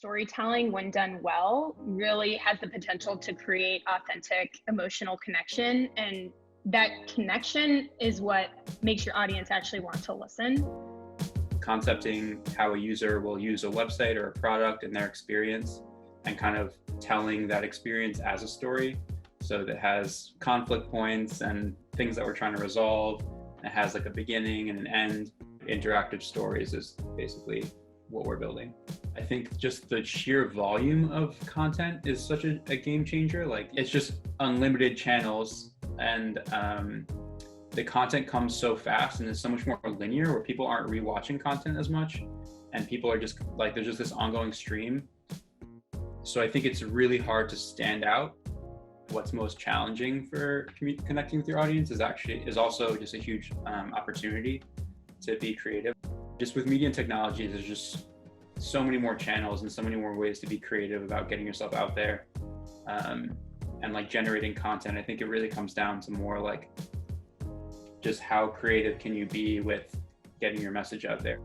storytelling, when done well, really has the potential to create authentic emotional connection. And that connection is what makes your audience actually want to listen. Concepting how a user will use a website or a product in their experience and kind of telling that experience as a story. So that has conflict points and things that we're trying to resolve. It has like a beginning and an end. Interactive stories is basically what we're building. I think just the sheer volume of content is such a game changer. Like, it's just unlimited channels, and the content comes so fast and it's so much more linear, where people aren't rewatching content as much, and people are just like, there's just this ongoing stream. So I think it's really hard to stand out. What's most challenging for connecting with your audience is also just a huge opportunity to be creative. Just with media and technology, there's just so many more channels and so many more ways to be creative about getting yourself out there, and like generating content. I think it really comes down to more like just how creative can you be with getting your message out there.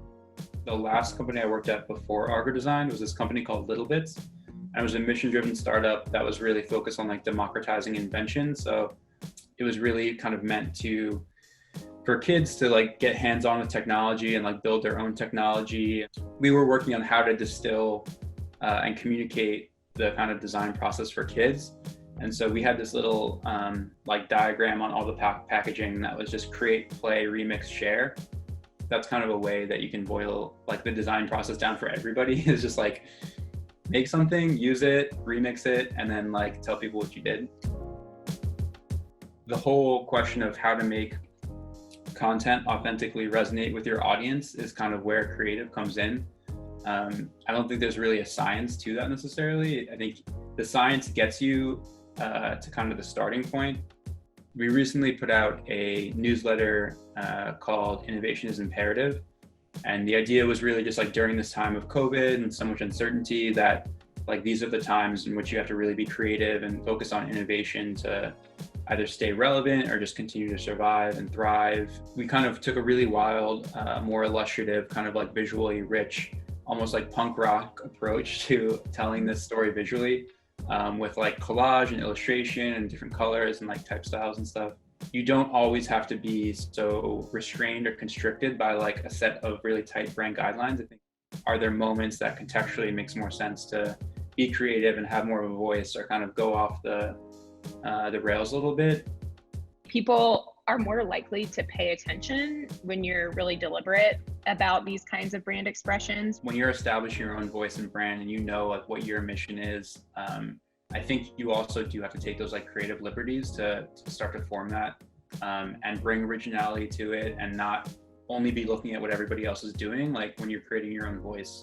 The last company I worked at before Argodesign was this company called Little Bits. I was a mission-driven startup that was really focused on like democratizing invention. So it was really kind of meant for kids to like get hands-on with technology and like build their own technology. We were working on how to distill and communicate the kind of design process for kids. And so we had this little like diagram on all the packaging that was just create, play, remix, share. That's kind of a way that you can boil like the design process down for everybody. Is just like, make something, use it, remix it, and then like tell people what you did. The whole question of how to make content authentically resonate with your audience is kind of where creative comes in. I don't think there's really a science to that necessarily. I think the science gets you to kind of the starting point. We recently put out a newsletter called Innovation is Imperative. And the idea was really just like, during this time of COVID and so much uncertainty, that like these are the times in which you have to really be creative and focus on innovation to either stay relevant or just continue to survive and thrive. We kind of took a really wild, more illustrative, kind of like visually rich, almost like punk rock approach to telling this story visually, with like collage and illustration and different colors and like type styles and stuff. You don't always have to be so restrained or constricted by like a set of really tight brand guidelines. I think, are there moments that contextually makes more sense to be creative and have more of a voice, or kind of go off the rails a little bit? People are more likely to pay attention when you're really deliberate about these kinds of brand expressions. When you're establishing your own voice and brand, and you know like what your mission is, I think you also do have to take those like creative liberties to start to form that, and bring originality to it, and not only be looking at what everybody else is doing. Like when you're creating your own voice,